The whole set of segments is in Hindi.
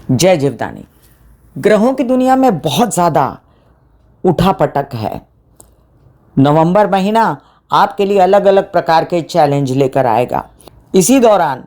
जय जीवदानी। ग्रहों की दुनिया में बहुत ज़्यादा उठापटक है। नवंबर महीना आपके लिए अलग अलग प्रकार के चैलेंज लेकर आएगा। इसी दौरान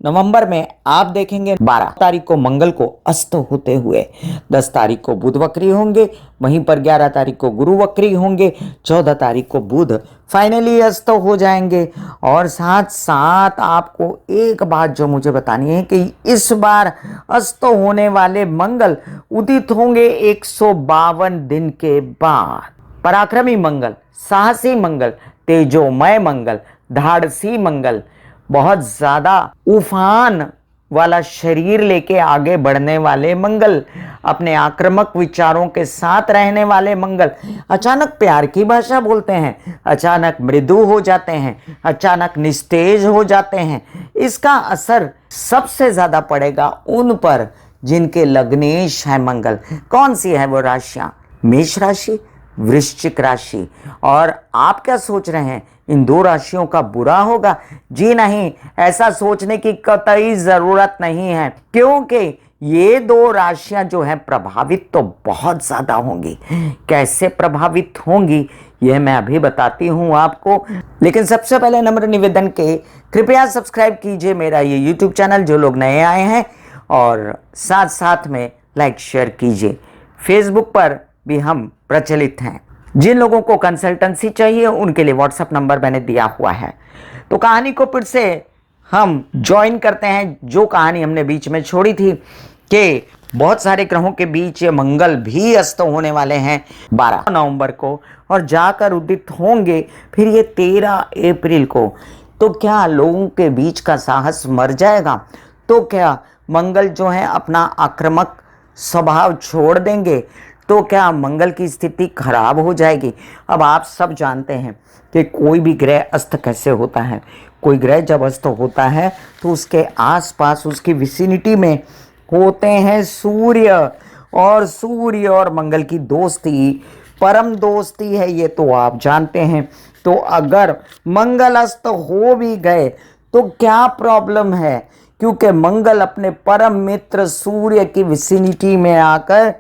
नवंबर में आप देखेंगे 12 तारीख को मंगल को अस्त होते हुए, 10 तारीख को बुध वक्री होंगे, वहीं पर 11 तारीख को गुरु वक्री होंगे, 14 तारीख को बुध फाइनली अस्त हो जाएंगे। और साथ साथ आपको एक बात जो मुझे बतानी है कि इस बार अस्त होने वाले मंगल उदित होंगे 152 दिन के बाद। पराक्रमी मंगल, साहसी मंगल, तेजोमय मंगल, धाड़सी मंगल, बहुत ज्यादा उफान वाला शरीर लेके आगे बढ़ने वाले मंगल, अपने आक्रामक विचारों के साथ रहने वाले मंगल, अचानक प्यार की भाषा बोलते हैं, अचानक मृदु हो जाते हैं, अचानक निस्तेज हो जाते हैं। इसका असर सबसे ज्यादा पड़ेगा उन पर जिनके लग्नेश है मंगल। कौन सी है वो राशियां? मेष राशि, वृश्चिक राशि। और आप क्या सोच रहे हैं इन दो राशियों का बुरा होगा? जी नहीं, ऐसा सोचने की कतई जरूरत नहीं है, क्योंकि ये दो राशियां जो हैं प्रभावित तो बहुत ज्यादा होंगी। कैसे प्रभावित होंगी यह मैं अभी बताती हूं आपको, लेकिन सबसे पहले नम्र निवेदन के कृपया सब्सक्राइब कीजिए मेरा ये यूट्यूब चैनल जो लोग नए आए हैं, और साथ साथ में लाइक शेयर कीजिए। फेसबुक पर भी हम प्रचलित हैं। जिन लोगों को कंसल्टेंसी चाहिए उनके लिए व्हाट्सएप नंबर मैंने दिया हुआ है। तो कहानी को फिर से हम ज्वाइन करते हैं, जो कहानी हमने बीच में छोड़ी थी कि बहुत सारे ग्रहों के बीच ये मंगल भी अस्त होने वाले हैं 12 नवंबर को, और जाकर उदित होंगे फिर ये 13 अप्रैल को। तो क्या लोगों के बीच का साहस मर जाएगा? तो क्या मंगल जो है अपना आक्रामक स्वभाव छोड़ देंगे? तो क्या मंगल की स्थिति खराब हो जाएगी? अब आप सब जानते हैं कि कोई भी ग्रह अस्त कैसे होता है। कोई ग्रह जब अस्त होता है तो उसके आसपास, उसकी विसिनिटी में होते हैं सूर्य, और सूर्य और मंगल की दोस्ती परम दोस्ती है, ये तो आप जानते हैं। तो अगर मंगल अस्त हो भी गए तो क्या प्रॉब्लम है, क्योंकि मंगल अपने परम मित्र सूर्य की विसिनिटी में आकर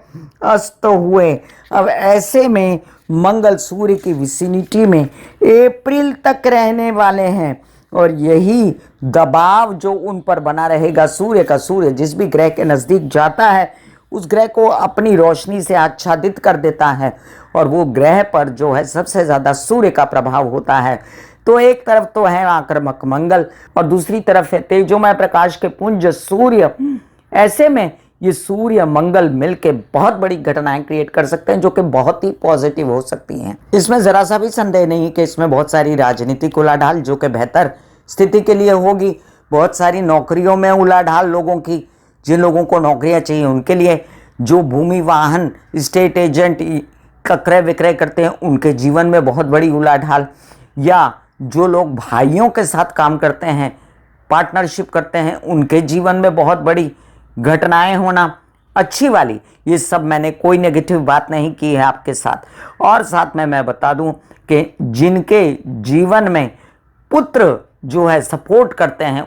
अस्त हुए। अब ऐसे में मंगल सूर्य की विसिनिटी में अप्रैल तक रहने वाले हैं, और यही दबाव जो उन पर बना रहेगा सूर्य का। सूर्य जिस भी ग्रह के नज़दीक जाता है उस ग्रह को अपनी रोशनी से आच्छादित कर देता है, और वो ग्रह पर जो है सबसे ज़्यादा सूर्य का प्रभाव होता है। तो एक तरफ तो है आक्रामक मंगल और दूसरी तरफ है तेजोमय प्रकाश के पुंज सूर्य। ऐसे में ये सूर्य मंगल मिलके बहुत बड़ी घटनाएं क्रिएट कर सकते हैं, जो कि बहुत ही पॉजिटिव हो सकती हैं। इसमें जरा सा भी संदेह नहीं कि इसमें बहुत सारी राजनीतिक उलाढाल जो कि बेहतर स्थिति के लिए होगी, बहुत सारी नौकरियों में उलाढाल लोगों की, जिन लोगों को नौकरियां चाहिए उनके लिए, जो भूमि वाहन स्टेट एजेंट का क्रय विक्रय करते हैं उनके जीवन में बहुत बड़ी उलाढाल, या जो लोग भाइयों के साथ काम करते हैं, पार्टनरशिप करते हैं, उनके जीवन में बहुत बड़ी घटनाएं होना अच्छी वाली। ये सब मैंने कोई नेगेटिव बात नहीं की है आपके साथ। और साथ में मैं बता दूं कि जिनके जीवन में पुत्र जो है सपोर्ट करते हैं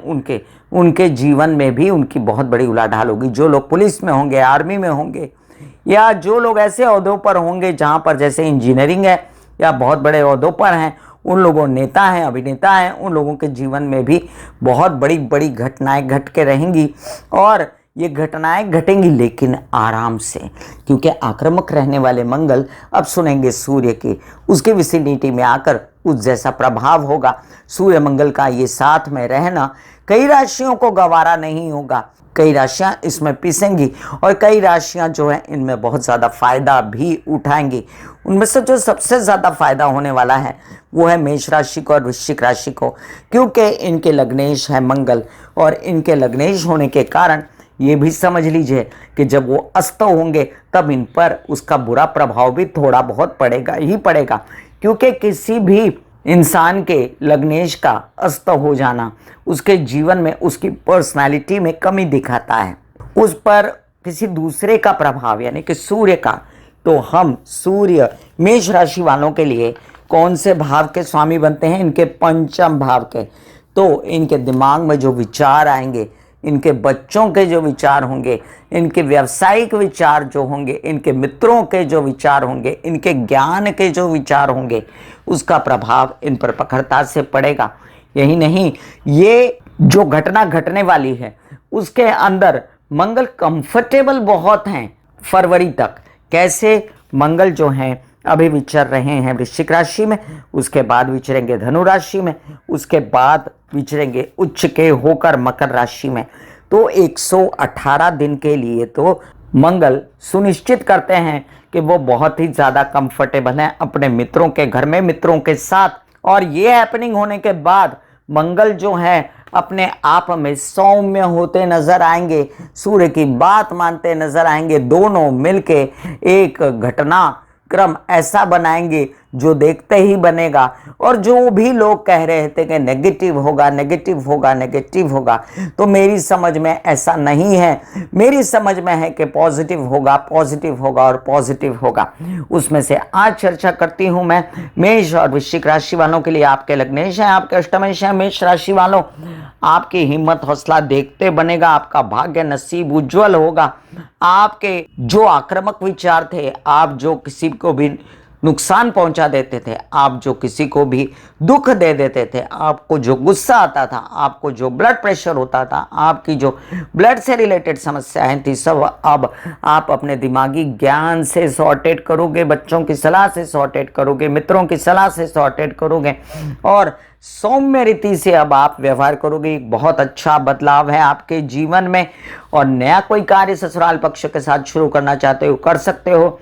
उनके जीवन में भी उनकी बहुत बड़ी उलाढाल होगी। जो लोग पुलिस में होंगे, आर्मी में होंगे, या जो लोग ऐसे ओहदों पर होंगे जहां पर जैसे इंजीनियरिंग है या बहुत बड़े ओहदों पर हैं, उन लोगों नेता हैं, अभिनेता हैं, उन लोगों के जीवन में भी बहुत बड़ी बड़ी घटनाएं घट के रहेंगी। और ये घटनाएं घटेंगी लेकिन आराम से, क्योंकि आक्रामक रहने वाले मंगल अब सुनेंगे सूर्य की, उसकी विसिनिटी में आकर उस जैसा प्रभाव होगा। सूर्य मंगल का ये साथ में रहना कई राशियों को गवारा नहीं होगा। कई राशियां इसमें पिसेंगी और कई राशियां जो है इनमें बहुत ज़्यादा फायदा भी उठाएंगी। उनमें से जो सबसे ज़्यादा फायदा होने वाला है वो है मेष राशि को और वृश्चिक राशि को, क्योंकि इनके लग्नेश है मंगल, और इनके लग्नेश होने के कारण ये भी समझ लीजिए कि जब वो अस्त होंगे तब इन पर उसका बुरा प्रभाव भी थोड़ा बहुत पड़ेगा ही पड़ेगा, क्योंकि किसी भी इंसान के लग्नेश का अस्त हो जाना उसके जीवन में, उसकी पर्सनालिटी में कमी दिखाता है। उस पर किसी दूसरे का प्रभाव यानी कि सूर्य का, तो हम सूर्य मेष राशि वालों के लिए कौन से भाव के स्वामी बनते हैं? इनके पंचम भाव के। तो इनके दिमाग में जो विचार आएंगे, इनके बच्चों के जो विचार होंगे, इनके व्यावसायिक विचार जो होंगे, इनके मित्रों के जो विचार होंगे, इनके ज्ञान के जो विचार होंगे, उसका प्रभाव इन पर प्रखरता से पड़ेगा। यही नहीं, ये जो घटना घटने वाली है उसके अंदर मंगल कंफर्टेबल बहुत हैं फरवरी तक। कैसे? मंगल जो हैं अभी विचर रहे हैं वृश्चिक राशि में, उसके बाद विचरेंगे धनु राशि में, उसके बाद विचरेंगे उच्च के होकर मकर राशि में। तो 118 दिन के लिए तो मंगल सुनिश्चित करते हैं कि वो बहुत ही ज़्यादा कंफर्टेबल हैं अपने मित्रों के घर में, मित्रों के साथ। और ये हैपनिंग होने के बाद मंगल जो है अपने आप में सौम्य होते नजर आएंगे, सूर्य की बात मानते नजर आएंगे। दोनों मिलके एक घटना क्रम ऐसा बनाएंगे जो देखते ही बनेगा। और जो भी लोग कह रहे थे कि नेगेटिव होगा, नेगेटिव होगा, नेगेटिव होगा, तो मेरी समझ में ऐसा नहीं है। मेरी समझ में है कि पॉजिटिव होगा, पॉजिटिव होगा और पॉजिटिव होगा। उसमें से आज चर्चा करती हूं मैं मेष और वृश्चिक राशि वालों के लिए। आपके लग्नेश हैं, आपके अष्टमेश हैं मेष राशि वालों, आपकी हिम्मत हौसला देखते बनेगा, आपका भाग्य नसीब उज्जवल होगा। आपके जो आक्रामक विचार थे, आप जो किसी को भी नुकसान पहुंचा देते थे, आप जो किसी को भी दुख दे देते थे, आपको जो गुस्सा आता था, आपको जो ब्लड प्रेशर होता था, आपकी जो ब्लड से रिलेटेड समस्याएं थी, सब अब आप अपने दिमागी ज्ञान से सॉर्टेड करोगे, बच्चों की सलाह से सॉर्टेड करोगे, मित्रों की सलाह से सॉर्टेड करोगे और सौम्य रीति से अब आप व्यवहार करोगे। एक बहुत अच्छा बदलाव है आपके जीवन में। और नया कोई कार्य ससुराल पक्ष के साथ शुरू करना चाहते हो, कर सकते हो।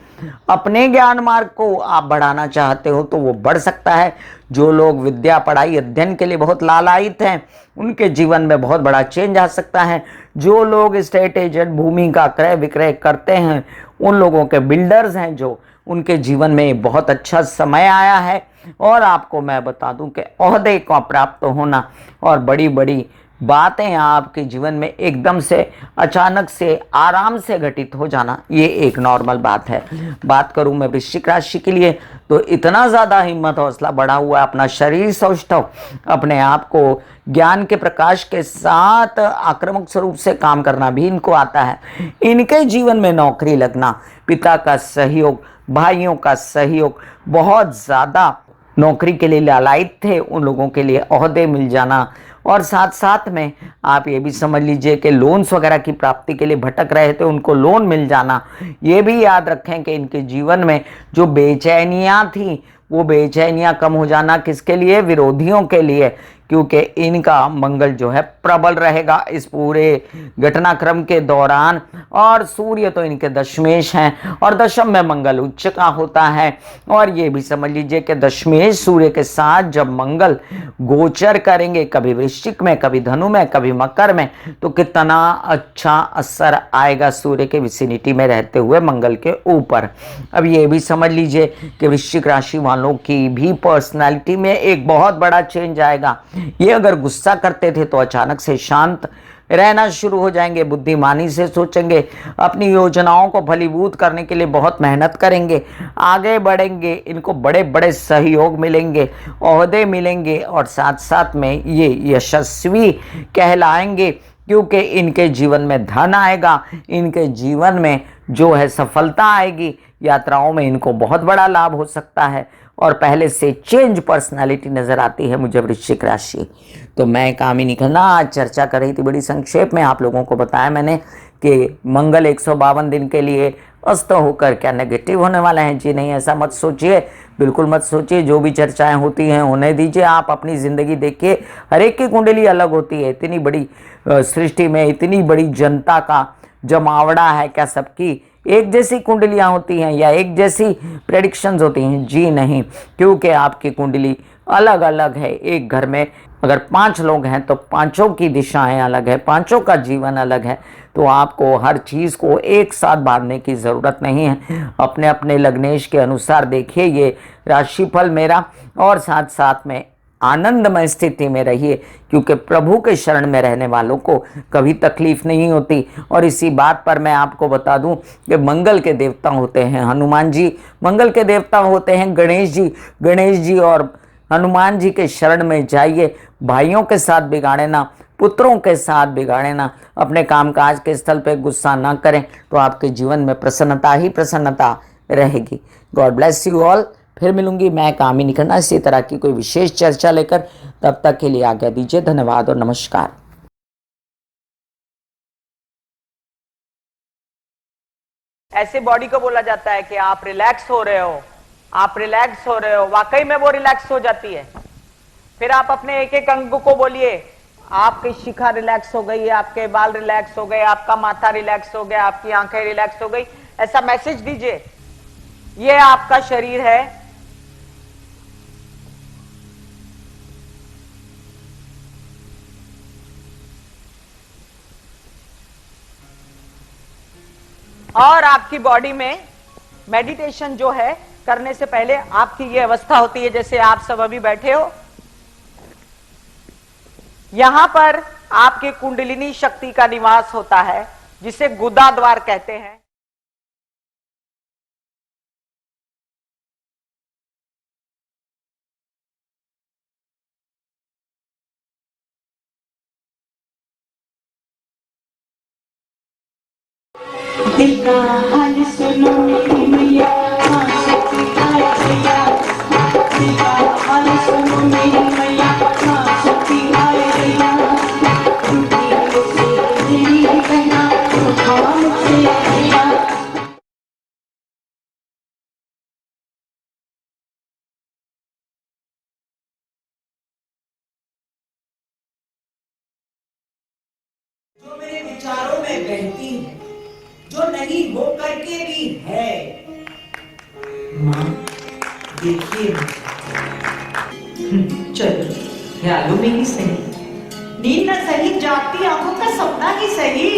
अपने ज्ञान मार्ग को आप बढ़ाना चाहते हो तो वो बढ़ सकता है। जो लोग विद्या पढ़ाई अध्ययन के लिए बहुत लालायित हैं, उनके जीवन में बहुत बड़ा चेंज आ सकता है। जो लोग स्टेट एजेंट भूमि का क्रय विक्रय करते हैं, उन लोगों के बिल्डर्स हैं जो, उनके जीवन में बहुत अच्छा समय आया है। और आपको मैं बता दूं कि ओहदे का प्राप्त होना और बड़ी बड़ी बातें आपके जीवन में एकदम से अचानक से आराम से घटित हो जाना, ये एक नॉर्मल बात है। बात करूं मैं वृश्चिक राशि के लिए तो इतना ज़्यादा हिम्मत हौसला बढ़ा हुआ है, अपना शरीर सौष्ठव, अपने आप को ज्ञान के प्रकाश के साथ आक्रामक स्वरूप से काम करना भी इनको आता है। इनके जीवन में नौकरी लगना, पिता का सहयोग, भाइयों का सहयोग, बहुत ज़्यादा नौकरी के लिए लालायित थे उन लोगों के लिए ओहदे मिल जाना। और साथ साथ में आप ये भी समझ लीजिए कि लोन्स वगैरह की प्राप्ति के लिए भटक रहे थे, उनको लोन मिल जाना। ये भी याद रखें कि इनके जीवन में जो बेचैनियाँ थी, वो बेचैनियाँ कम हो जाना किसके लिए? विरोधियों के लिए, क्योंकि इनका मंगल जो है प्रबल रहेगा इस पूरे घटनाक्रम के दौरान। और सूर्य तो इनके दशमेश हैं और दशम में मंगल उच्च का होता है। और ये भी समझ लीजिए कि दशमेश सूर्य के साथ जब मंगल गोचर करेंगे, कभी वृश्चिक में, कभी धनु में, कभी मकर में, तो कितना अच्छा असर आएगा सूर्य के विसिनिटी में रहते हुए मंगल के ऊपर। अब ये भी समझ लीजिए कि वृश्चिक राशि वालों की भी पर्सनालिटी में एक बहुत बड़ा चेंज आएगा। ये अगर गुस्सा करते थे तो अचानक से शांत रहना शुरू हो जाएंगे, बुद्धिमानी से सोचेंगे, अपनी योजनाओं को फलीभूत करने के लिए बहुत मेहनत करेंगे, आगे बढ़ेंगे, इनको बड़े बड़े सहयोग मिलेंगे, ओहदे मिलेंगे और साथ साथ में ये यशस्वी कहलाएंगे, क्योंकि इनके जीवन में धन आएगा, इनके जीवन में जो है सफलता आएगी, यात्राओं में इनको बहुत बड़ा लाभ हो सकता है। और पहले से चेंज पर्सनालिटी नजर आती है मुझे वृश्चिक राशि। तो मैं कामिनी खन्ना आज चर्चा कर रही थी, बड़ी संक्षेप में आप लोगों को बताया मैंने कि मंगल 152 दिन के लिए अस्त होकर क्या नेगेटिव होने वाला है। जी नहीं, ऐसा मत सोचिए, बिल्कुल मत सोचिए। जो भी चर्चाएं होती हैं उन्हें दीजिए, आप अपनी ज़िंदगी देखिए, हर एक की कुंडली अलग होती है। इतनी बड़ी सृष्टि में इतनी बड़ी जनता का जमावड़ा है, क्या सबकी एक जैसी कुंडलियां होती हैं या एक जैसी प्रेडिक्शंस होती हैं? जी नहीं, क्योंकि आपकी कुंडली अलग अलग है। एक घर में अगर 5 लोग हैं तो पांचों की दिशाएं अलग है, पांचों का जीवन अलग है। तो आपको हर चीज़ को एक साथ बांधने की ज़रूरत नहीं है। अपने अपने लग्नेश के अनुसार देखिए ये राशिफल मेरा, और साथ साथ में आनंदमय स्थिति में रहिए, क्योंकि प्रभु के शरण में रहने वालों को कभी तकलीफ नहीं होती। और इसी बात पर मैं आपको बता दूं कि मंगल के देवता होते हैं हनुमान जी, मंगल के देवता होते हैं गणेश जी। गणेश जी और हनुमान जी के शरण में जाइए, भाइयों के साथ बिगाड़े ना, पुत्रों के साथ बिगाड़े ना, अपने कामकाज के स्थल पे गुस्सा ना करें तो आपके जीवन में प्रसन्नता ही प्रसन्नता रहेगी। God bless you all. फिर मिलूंगी मैं कामिनी खन्ना इसी तरह की कोई विशेष चर्चा लेकर। तब तक के लिए आज्ञा दीजिए। धन्यवाद और नमस्कार। ऐसे बॉडी को बोला जाता है कि आप रिलैक्स हो रहे हो, आप रिलैक्स हो रहे हो, वाकई में वो रिलैक्स हो जाती है। फिर आप अपने एक एक अंग को बोलिए, आपकी शिखा रिलैक्स हो गई, आपके बाल रिलैक्स हो गए, आपका माथा रिलैक्स हो गया, आपकी आंखें रिलैक्स हो गई। ऐसा मैसेज दीजिए, ये आपका शरीर है, और आपकी बॉडी में मेडिटेशन जो है करने से पहले आपकी ये अवस्था होती है जैसे आप सब अभी बैठे हो। यहां पर आपके कुंडलिनी शक्ति का निवास होता है जिसे गुदा द्वार कहते हैं। दिल का हाल सुनो मेरी मैया, हाँ शक्ति आए भैया। दिल का हाल सुनो मेरी मैया, हाँ शक्ति आए भैया। टूटी से तेरी कहना उठाओ से भैया। जो मेरे विचारों में बहती है, जो नहीं हो करके भी है। माँ देखिए, चलो ख्यालों में ही सही, नींद न सही, जागती आंखों का सपना ही सही।